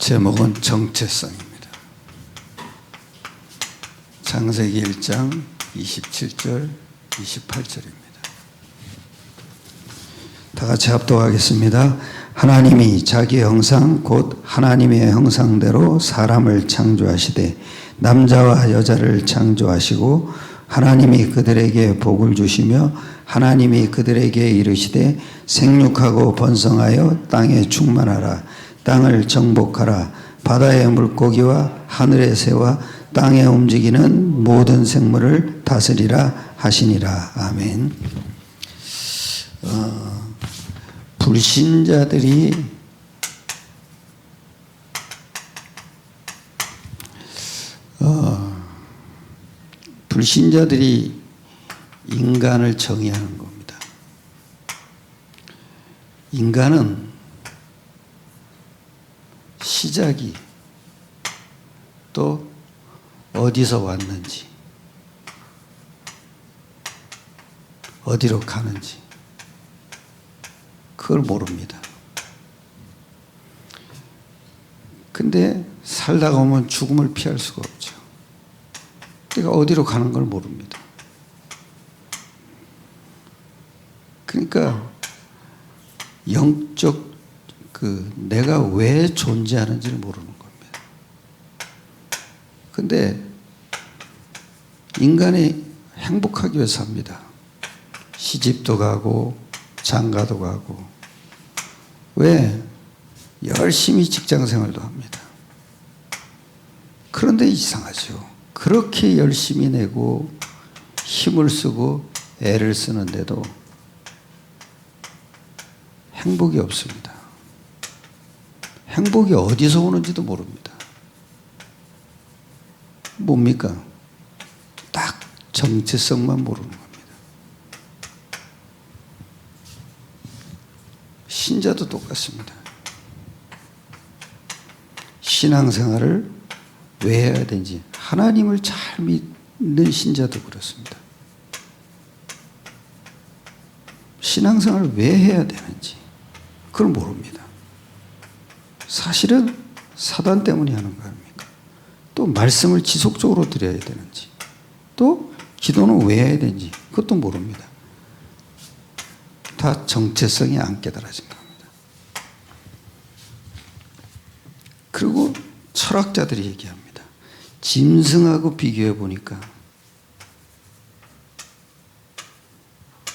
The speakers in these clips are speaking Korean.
제목은 정체성입니다. 창세기 1장 27절 28절입니다. 다 같이 합독하겠습니다. 하나님이 자기 형상 곧 하나님의 형상대로 사람을 창조하시되 남자와 여자를 창조하시고 하나님이 그들에게 복을 주시며 하나님이 그들에게 이르시되 생육하고 번성하여 땅에 충만하라. 땅을 정복하라. 바다의 물고기와 하늘의 새와 땅에 움직이는 모든 생물을 다스리라 하시니라. 아멘. 불신자들이 인간을 정의하는 겁니다. 인간은 시작이 또 어디서 왔는지 어디로 가는지 그걸 모릅니다. 근데 살다가 보면 죽음을 피할 수가 없죠. 그러니까 어디로 가는 걸 모릅니다. 그러니까 영적 내가 왜 존재하는지를 모르는 겁니다. 근데 인간이 행복하기 위해서 삽니다. 시집도 가고 장가도 가고 왜? 열심히 직장 생활도 합니다. 그런데 이상하죠. 그렇게 열심히 내고 힘을 쓰고 애를 쓰는데도 행복이 없습니다. 행복이 어디서 오는지도 모릅니다. 뭡니까? 딱 정체성만 모르는 겁니다. 신자도 똑같습니다. 신앙생활을 왜 해야 되는지, 하나님을 잘 믿는 신자도 그렇습니다. 신앙생활을 왜 해야 되는지 그걸 모릅니다. 사실은 사단 때문에 하는 거 아닙니까? 또 말씀을 지속적으로 드려야 되는지, 또 기도는 왜 해야 되는지 그것도 모릅니다. 다 정체성이 안 깨달아진 겁니다. 그리고 철학자들이 얘기합니다. 짐승하고 비교해 보니까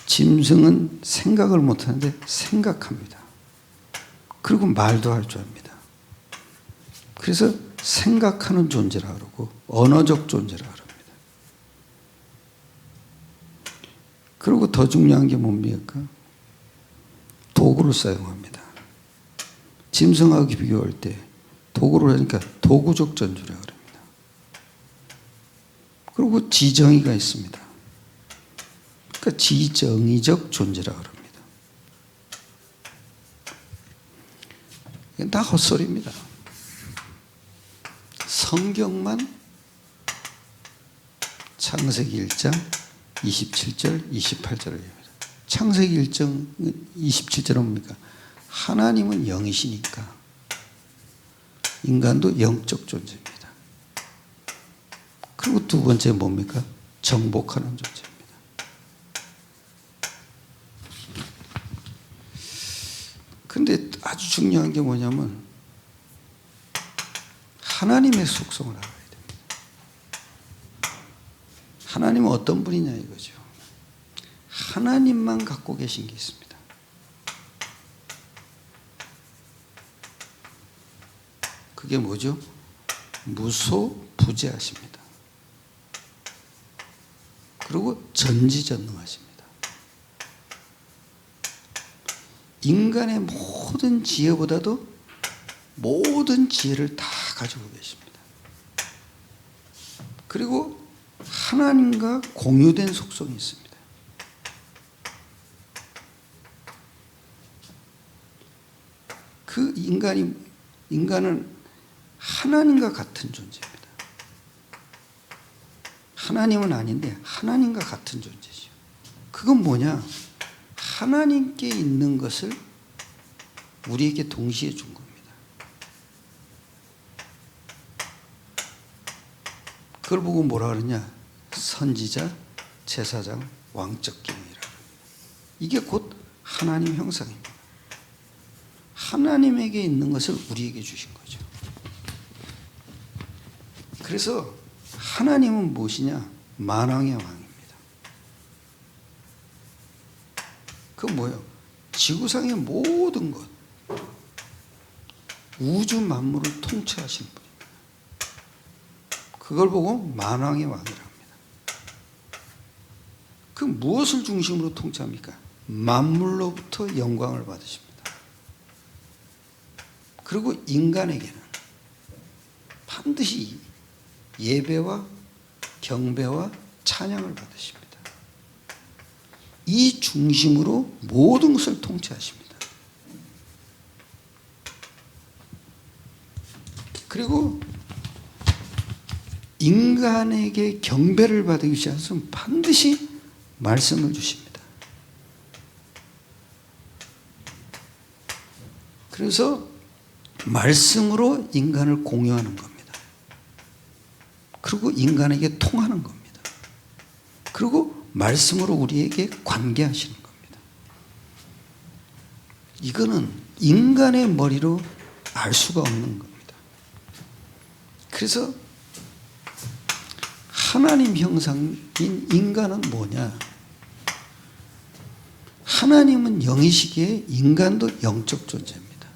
짐승은 생각을 못하는데 생각합니다. 그리고 말도 할 줄 압니다. 그래서 생각하는 존재라 그러고 언어적 존재라 그럽니다. 그리고 더 중요한 게 뭡니까? 도구를 사용합니다. 짐승하고 비교할 때 도구를 하니까 도구적 존재라 그럽니다. 그리고 지정의가 있습니다. 그러니까 지정의적 존재라 그럽니다. 이건 다 헛소리입니다. 성경만 창세기 1장 27절 28절을 얘기합니다. 창세기 1장 27절은 뭡니까? 하나님은 영이시니까 인간도 영적 존재입니다. 그리고 두 번째 뭡니까? 정복하는 존재입니다. 근데 아주 중요한 게 뭐냐면 하나님의 속성을 알아야 됩니다. 하나님은 어떤 분이냐 이거죠. 하나님만 갖고 계신 게 있습니다. 그게 뭐죠? 무소부재하십니다. 그리고 전지전능하십니다. 인간의 모든 지혜보다도 모든 지혜를 다 가지고 계십니다. 그리고 하나님과 공유된 속성이 있습니다. 그 인간은 하나님과 같은 존재입니다. 하나님은 아닌데 하나님과 같은 존재죠. 그건 뭐냐? 하나님께 있는 것을 우리에게 동시에 준 겁니다. 그걸 보고 뭐라 그러냐? 선지자, 제사장, 왕적 기능이라. 이게 곧 하나님 형상입니다. 하나님에게 있는 것을 우리에게 주신 거죠. 그래서 하나님은 무엇이냐? 만왕의 왕입니다. 그 뭐예요? 지구상의 모든 것, 우주 만물을 통치하시는 분입니다. 그걸 보고 만왕의 왕이라 합니다. 그 무엇을 중심으로 통치합니까? 만물로부터 영광을 받으십니다. 그리고 인간에게는 반드시 예배와 경배와 찬양을 받으십니다. 이 중심으로 모든 것을 통치하십니다. 그리고 인간에게 경배를 받기 위해서는 반드시 말씀을 주십니다. 그래서 말씀으로 인간을 공유하는 겁니다. 그리고 인간에게 통하는 겁니다. 그리고 말씀으로 우리에게 관계하시는 겁니다. 이거는 인간의 머리로 알 수가 없는 겁니다. 그래서 하나님 형상인 인간은 뭐냐? 하나님은 영이시기에 인간도 영적 존재입니다.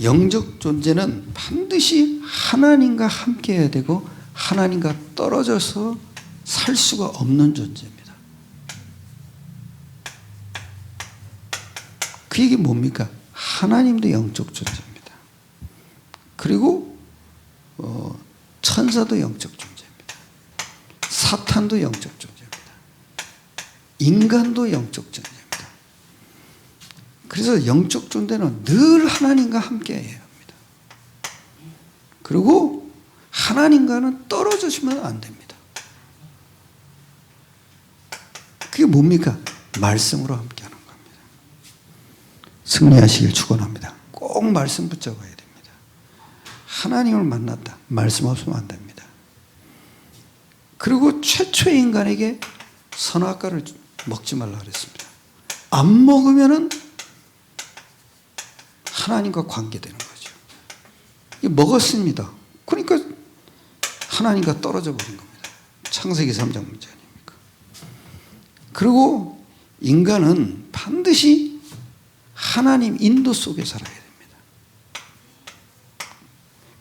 영적 존재는 반드시 하나님과 함께 해야 되고 하나님과 떨어져서 살 수가 없는 존재입니다. 그 얘기 뭡니까? 하나님도 영적 존재입니다. 그리고 천사도 영적 존재입니다. 사탄도 영적 존재입니다. 인간도 영적 존재입니다. 그래서 영적 존재는 늘 하나님과 함께 해야 합니다. 그리고 하나님과는 떨어지시면 안 됩니다. 그게 뭡니까? 말씀으로 함께 하는 겁니다. 승리하시길 축원합니다. 꼭 말씀 붙잡아야 됩니다. 하나님을 만났다. 말씀 없으면 안 됩니다. 그리고 최초의 인간에게 선악과를 먹지 말라 그랬습니다. 안 먹으면은 하나님과 관계되는 거죠. 먹었습니다. 그러니까 하나님과 떨어져 버린 겁니다. 창세기 3장 문제 아닙니까? 그리고 인간은 반드시 하나님 인도 속에 살아야 됩니다.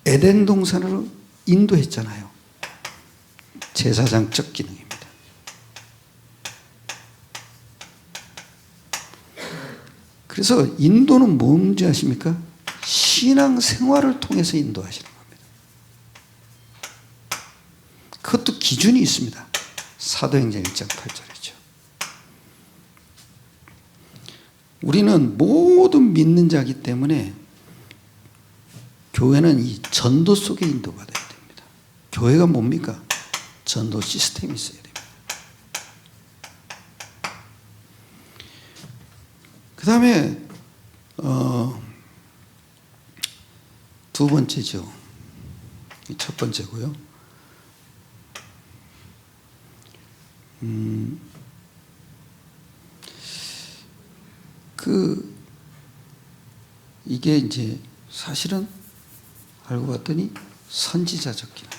에덴 동산으로 인도했잖아요. 제사장적 기능입니다. 그래서 인도는 뭔지 아십니까? 신앙 생활을 통해서 인도하시는 겁니다. 그것도 기준이 있습니다. 사도행전 1장 8절이죠. 우리는 모든 믿는 자이기 때문에 교회는 이 전도 속에 인도받아야 됩니다. 교회가 뭡니까? 전도 시스템이 있어야 됩니다. 그 다음에 두 번째죠. 첫 번째고요. 이게 이제 사실은 알고 봤더니 선지자적 기능.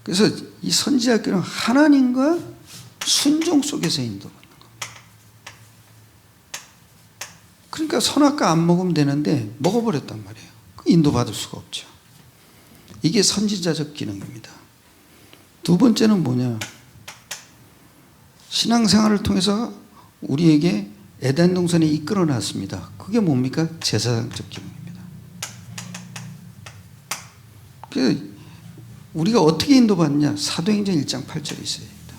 그래서 이 선지자적 기능은 하나님과 순종 속에서 인도받는 겁니다. 그러니까 선악과 안 먹으면 되는데 먹어버렸단 말이에요. 인도받을 수가 없죠. 이게 선지자적 기능입니다. 두 번째는 뭐냐? 신앙생활을 통해서 우리에게 에덴 동산에 이끌어 놨습니다. 그게 뭡니까? 제사장적 기능입니다. 우리가 어떻게 인도받느냐? 사도행전 1장 8절에 있어야 됩니다.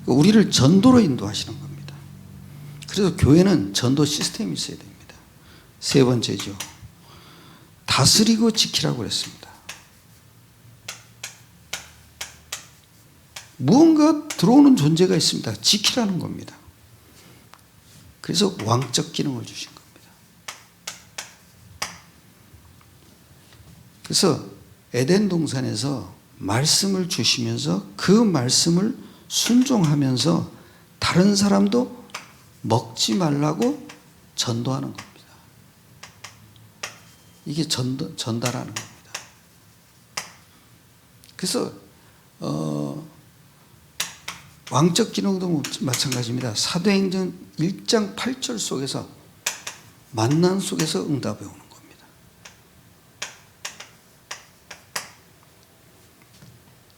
우리를 전도로 인도하시는 겁니다. 그래서 교회는 전도 시스템이 있어야 됩니다. 세 번째죠. 다스리고 지키라고 그랬습니다. 무언가 들어오는 존재가 있습니다. 지키라는 겁니다. 그래서 왕적 기능을 주신 겁니다. 그래서 에덴 동산에서 말씀을 주시면서 그 말씀을 순종하면서 다른 사람도 먹지 말라고 전도하는 겁니다. 이게 전달하는 겁니다. 그래서 왕적 기능도 마찬가지입니다. 사도행전 1장 8절 속에서 만난 속에서 응답해 오는 겁니다.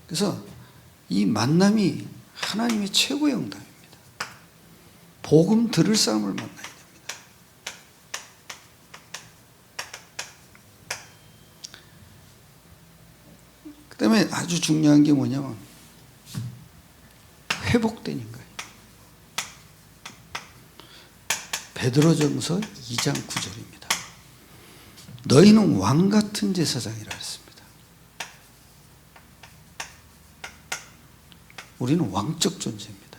그래서 이 만남이 하나님의 최고의 응답입니다. 복음 들을 사람을 만나야 됩니다. 그 다음에 아주 중요한 게 뭐냐면 회복되는 거예요. 베드로전서 2장 9절입니다. 너희는 왕 같은 제사장이라 했습니다. 우리는 왕적 존재입니다.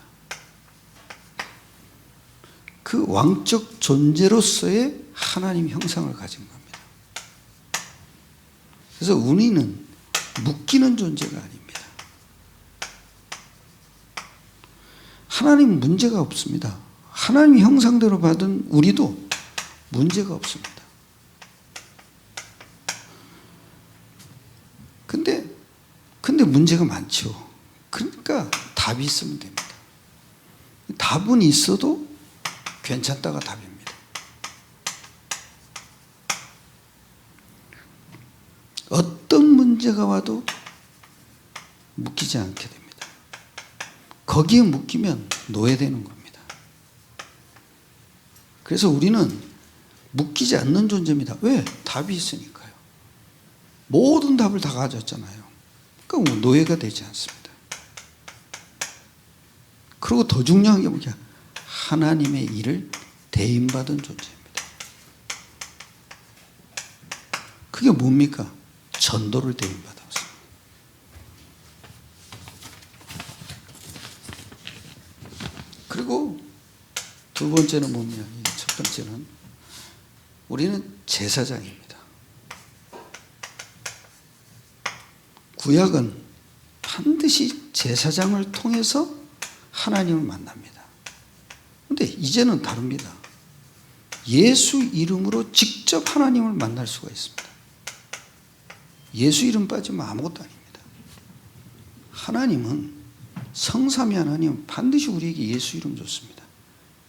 그 왕적 존재로서의 하나님 형상을 가진 겁니다. 그래서 우리는 묶이는 존재가 아닙니다. 하나님은 문제가 없습니다. 하나님 형상대로 받은 우리도 문제가 없습니다. 근데 문제가 많죠. 그러니까 답이 있으면 됩니다. 답은 있어도 괜찮다가 답입니다. 어떤 문제가 와도 묶이지 않게 됩니다. 거기에 묶이면 노예되는 겁니다. 그래서 우리는 묶이지 않는 존재입니다. 왜? 답이 있으니까요. 모든 답을 다 가졌잖아요. 그러니까 노예가 되지 않습니다. 그리고 더 중요한 게 뭐냐? 하나님의 일을 대임받은 존재입니다. 그게 뭡니까? 전도를 대임받았어요. 그리고 두 번째는 뭐냐? 첫 번째는 우리는 제사장입니다. 구약은 반드시 제사장을 통해서 하나님을 만납니다. 그런데 이제는 다릅니다. 예수 이름으로 직접 하나님을 만날 수가 있습니다. 예수 이름 빠지면 아무것도 아닙니다. 하나님은 성삼위 하나님은 반드시 우리에게 예수 이름 줬습니다.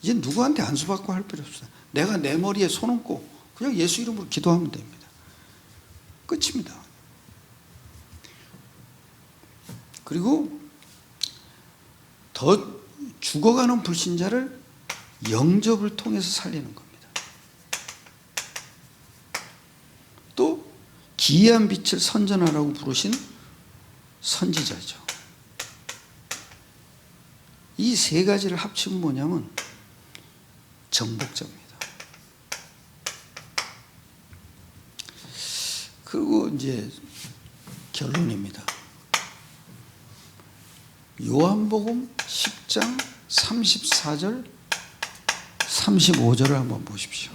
이제 누구한테 안수받고 할 필요 없어요. 내가 내 머리에 손 얹고 그냥 예수 이름으로 기도하면 됩니다. 끝입니다. 그리고 더 죽어가는 불신자를 영접을 통해서 살리는 겁니다. 또 기이한 빛을 선전하라고 부르신 선지자죠. 이 세 가지를 합치면 뭐냐면 정복자입니다. 그리고 이제 결론입니다. 요한복음 10장 34절 35절을 한번 보십시오.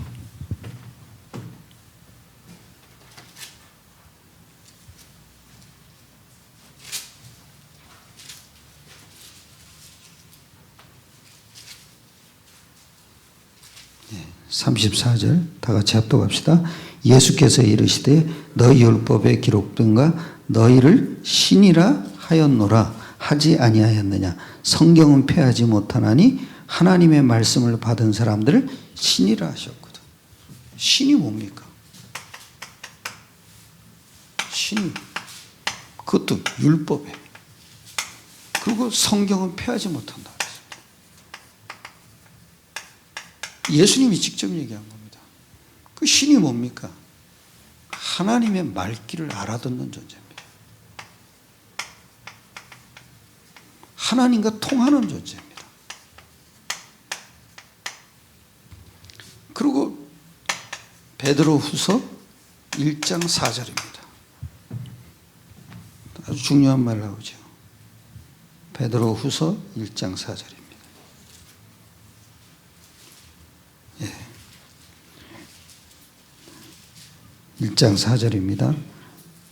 네, 34절 다 같이 합독합시다. 예수께서 이르시되 너희 율법에 기록된가 너희를 신이라 하였노라 하지 아니하였느냐. 성경은 폐하지 못하나니 하나님의 말씀을 받은 사람들을 신이라 하셨거든. 신이 뭡니까? 신, 그것도 율법에. 그리고 성경은 폐하지 못한다. 예수님이 직접 얘기한 겁니다. 그 신이 뭡니까? 하나님의 말귀를 알아듣는 존재입니다. 하나님과 통하는 존재입니다. 그리고 베드로후서 1장 4절입니다. 아주 중요한 말 나오죠. 베드로후서 1장 4절입니다. 예. 1장 4절입니다.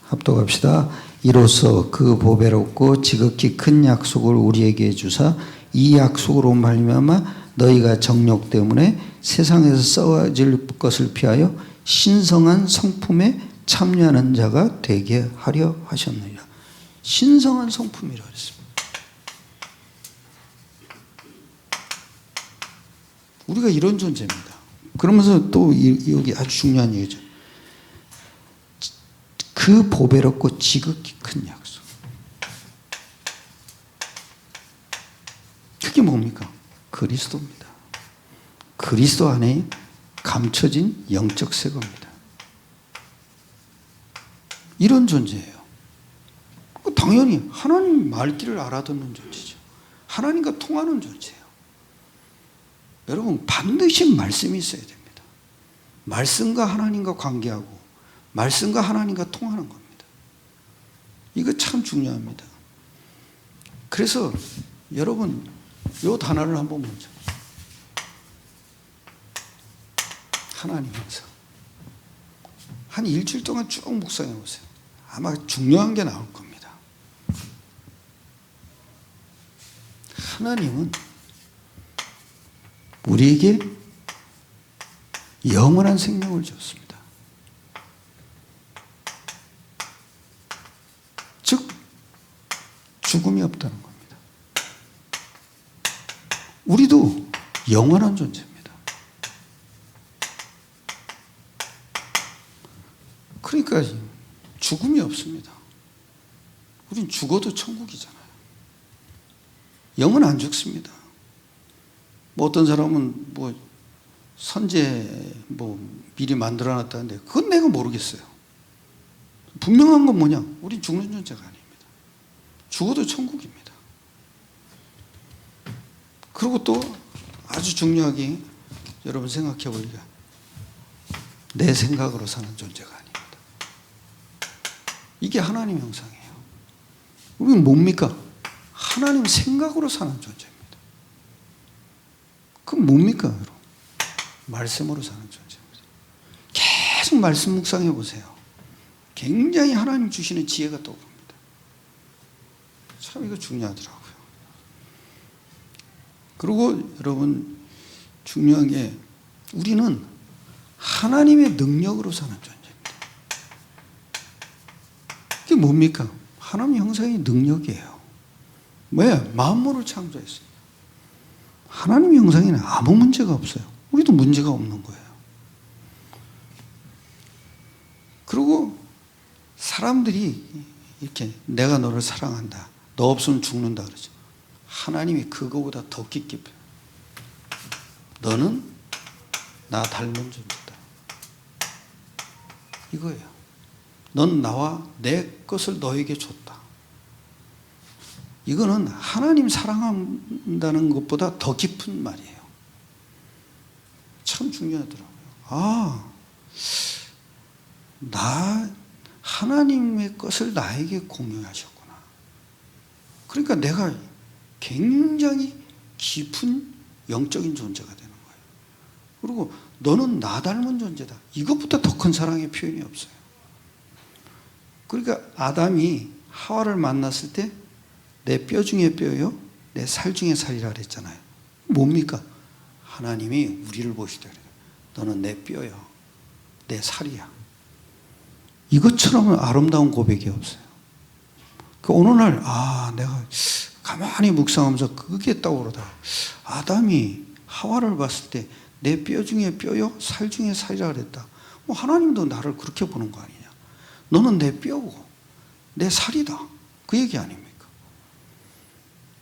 합독합시다. 이로써 그 보배롭고 지극히 큰 약속을 우리에게 주사 이 약속으로 말미암아 너희가 정욕 때문에 세상에서 썩어질 것을 피하여 신성한 성품에 참여하는 자가 되게 하려 하셨느니라. 신성한 성품이라 그랬습니다. 우리가 이런 존재입니다. 그러면서 또 여기 아주 중요한 얘기죠. 그 보배롭고 지극히 큰 약속. 그게 뭡니까? 그리스도입니다. 그리스도 안에 감춰진 영적 새거입니다. 이런 존재예요. 당연히 하나님 말귀를 알아듣는 존재죠. 하나님과 통하는 존재예요. 여러분 반드시 말씀이 있어야 됩니다. 말씀과 하나님과 관계하고 말씀과 하나님과 통하는 겁니다. 이거 참 중요합니다. 그래서 여러분 이 단어를 한번 보죠. 하나님 형상. 한 일주일 동안 쭉 묵상해 보세요. 아마 중요한 게 나올 겁니다. 하나님은 우리에게 영원한 생명을 주었습니다. 즉 죽음이 없다는 겁니다. 우리도 영원한 존재입니다. 그러니까 죽음이 없습니다. 우린 죽어도 천국이잖아요. 영은 안 죽습니다. 뭐 어떤 사람은 뭐 선제 뭐 미리 만들어놨다는데 그건 내가 모르겠어요. 분명한 건 뭐냐? 우린 죽는 존재가 아닙니다. 죽어도 천국입니다. 그리고 또 아주 중요하게 여러분 생각해 보니까 내 생각으로 사는 존재가 아닙니다. 이게 하나님 형상이에요. 우리는 뭡니까? 하나님 생각으로 사는 존재입니다. 그건 뭡니까? 여러분? 말씀으로 사는 존재입니다. 계속 말씀 묵상해 보세요. 굉장히 하나님 주시는 지혜가 떠오릅니다. 참 이거 중요하더라고요. 그리고 여러분 중요한 게 우리는 하나님의 능력으로 사는 존재입니다. 그게 뭡니까? 하나님 형상의 능력이에요. 왜? 만물을 창조했어요. 하나님 형상에는 아무 문제가 없어요. 우리도 문제가 없는 거예요. 그리고 사람들이 이렇게 내가 너를 사랑한다. 너 없으면 죽는다 그러죠. 하나님이 그거보다 더 깊게 너는 나 닮은 존재다. 이거예요. 넌 나와 내 것을 너에게 줬다. 이거는 하나님 사랑한다는 것보다 더 깊은 말이에요. 참 중요하더라고요. 아, 하나님의 것을 나에게 공유하셨구나. 그러니까 내가 굉장히 깊은 영적인 존재가 되는 거예요. 그리고 너는 나 닮은 존재다. 이것보다 더 큰 사랑의 표현이 없어요. 그러니까 아담이 하와를 만났을 때 내 뼈 중에 뼈요, 내 살 중에 살이라 그랬잖아요. 뭡니까? 하나님이 우리를 보시되 너는 내 뼈요, 내 살이야. 이것처럼 아름다운 고백이 없어요. 그 어느 날 내가 가만히 묵상하면서 그게 떠오르다. 아담이 하와를 봤을 때 내 뼈 중에 뼈요, 살 중에 살이라 그랬다. 하나님도 나를 그렇게 보는 거 아니냐? 너는 내 뼈고 내 살이다. 그 얘기 아닙니까?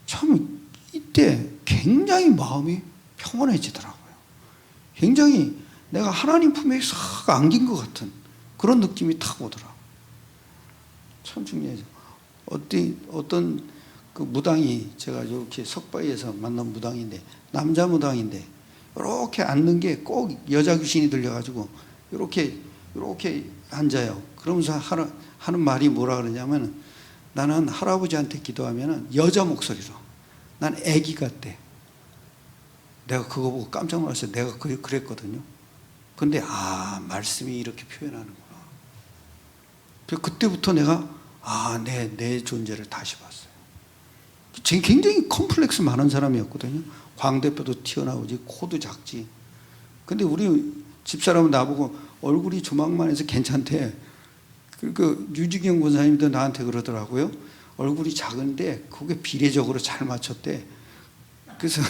참 이때 굉장히 마음이 평온해지더라고요. 굉장히 내가 하나님 품에 싹 안긴 것 같은 그런 느낌이 탁 오더라. 참 중요해요. 어떤 그 무당이 제가 이렇게 석바위에서 만난 무당인데 남자 무당인데 이렇게 앉는 게 꼭 여자 귀신이 들려가지고 이렇게 앉아요. 그러면서 하는 말이 뭐라 그러냐면 나는 할아버지한테 기도하면 여자 목소리로 난 애기 같대. 내가 그거 보고 깜짝 놀랐어요. 내가 그랬거든요. 근데 말씀이 이렇게 표현하는구나. 그래서 그때부터 내가 내 존재를 다시 봤어요. 굉장히 컴플렉스 많은 사람이었거든요. 광대뼈도 튀어나오지, 코도 작지. 근데 우리 집사람은 나보고 얼굴이 조망만 해서 괜찮대. 그 유지경 권사님도 나한테 그러더라고요. 얼굴이 작은데 그게 비례적으로 잘 맞췄대. 그래서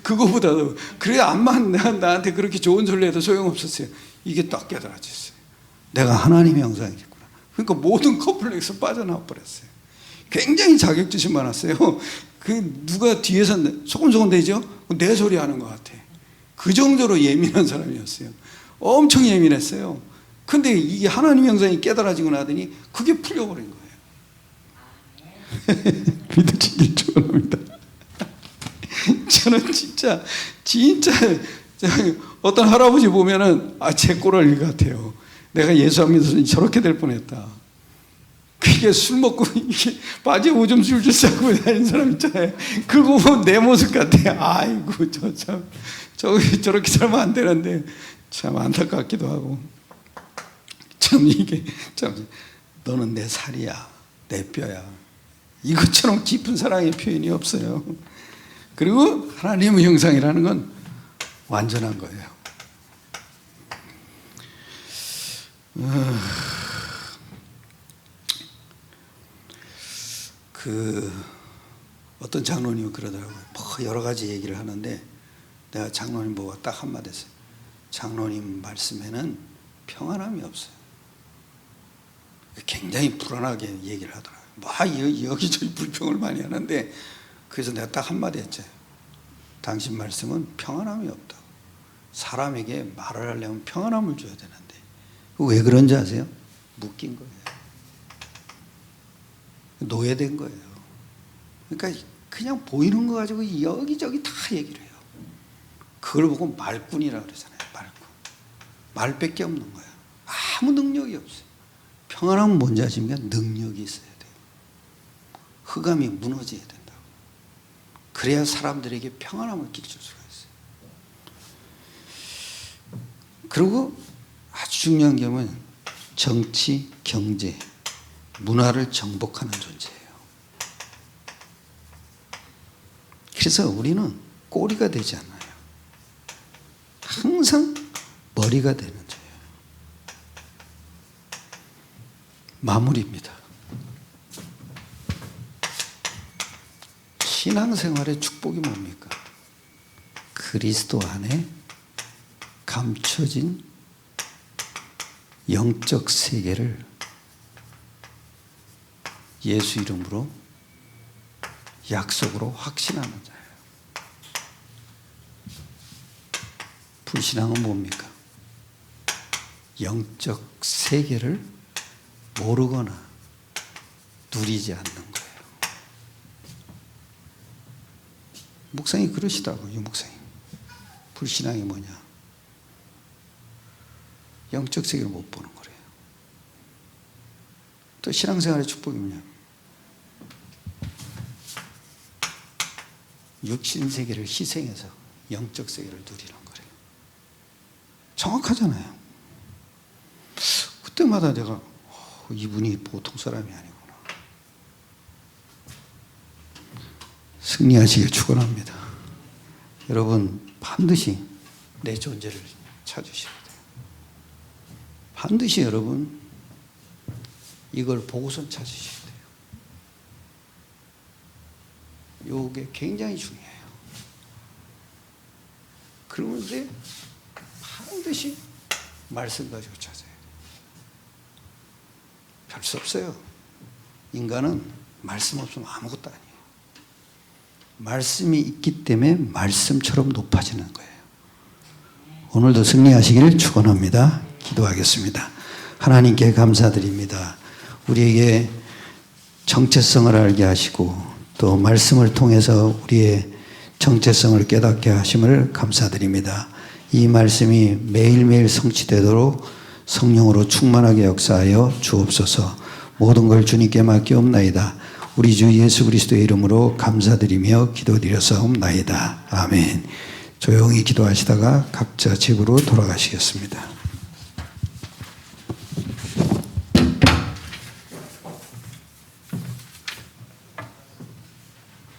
그거보다도 그래 암만 나한테 그렇게 좋은 소리 해도 소용없었어요. 이게 딱 깨달아졌어요. 내가 하나님의 형상이겠구나. 그러니까 모든 컴플렉스 빠져나와 버렸어요. 굉장히 자격지심 많았어요. 그 누가 뒤에서 소곤소곤 대죠? 내 소리 하는 것 같아. 그 정도로 예민한 사람이었어요. 엄청 예민했어요. 근데 이게 하나님의 형상이 깨달아지고 나더니 그게 풀려버린 거예요. 믿으시길 축원합니다. 저는 진짜 어떤 할아버지 보면은 제 꼴할 일 같아요. 내가 예수 안 믿어서 저렇게 될 뻔했다. 그게 술 먹고 이게 바지에 오줌 줄줄 싸고 다니는 사람 있잖아요. 그거 보면 내 모습 같아요. 아이고 저렇게 살면 안 되는데 참 안타깝기도 하고 참 이게 참 너는 내 살이야 내 뼈야 이것처럼 깊은 사랑의 표현이 없어요. 그리고 하나님의 형상이라는 건 완전한 거예요. 어떤 장로님은 그러더라고요. 여러 가지 얘기를 하는데 내가 장로님 보고 딱 한마디 했어요. 장로님 말씀에는 평안함이 없어요. 굉장히 불안하게 얘기를 하더라고요. 여기저기 불평을 많이 하는데 그래서 내가 딱 한마디 했죠. 당신 말씀은 평안함이 없다고. 사람에게 말을 하려면 평안함을 줘야 되는데 왜 그런지 아세요? 묶인 거예요. 노예된 거예요. 그러니까 그냥 보이는 거 가지고 여기저기 다 얘기를 해요. 그걸 보고 말꾼이라고 그러잖아요. 말꾼. 말밖에 없는 거야. 아무 능력이 없어요. 평안함은 뭔지 아십니까? 능력이 있어야 돼요. 흑암이 무너져야 된다고. 그래야 사람들에게 평안함을 끼칠 수가 있어요. 그리고 아주 중요한 게 뭐냐면 정치, 경제, 문화를 정복하는 존재예요. 그래서 우리는 꼬리가 되지 않아요. 항상 머리가 되는 죄예요. 마무리입니다. 신앙생활의 축복이 뭡니까? 그리스도 안에 감춰진 영적 세계를 예수 이름으로 약속으로 확신하는 자예요. 불신앙은 뭡니까? 영적 세계를 모르거나 누리지 않는 거예요. 목사님이 그러시더라고요. 유 목사님. 불신앙이 뭐냐? 영적 세계를 못 보는 거래요. 또 신앙생활의 축복이 뭐냐? 육신 세계를 희생해서 영적 세계를 누리는 거래요. 정확하잖아요. 그때마다 내가 이분이 보통 사람이 아니구나. 승리하시길 축원합니다. 여러분 반드시 내 존재를 찾으셔야 돼요. 반드시 여러분 이걸 보고선 찾으셔야 돼요. 이게 굉장히 중요해요. 그러면서 반드시 말씀 가지고 찾아야 돼요. 별 수 없어요. 인간은 말씀 없으면 아무것도 아니에요. 말씀이 있기 때문에 말씀처럼 높아지는 거예요. 오늘도 승리하시기를 축원합니다. 기도하겠습니다. 하나님께 감사드립니다. 우리에게 정체성을 알게 하시고 또 말씀을 통해서 우리의 정체성을 깨닫게 하심을 감사드립니다. 이 말씀이 매일매일 성취되도록 성령으로 충만하게 역사하여 주옵소서. 모든 걸 주님께 맡기옵나이다. 우리 주 예수 그리스도의 이름으로 감사드리며 기도드려사옵나이다. 아멘. 조용히 기도하시다가 각자 집으로 돌아가시겠습니다.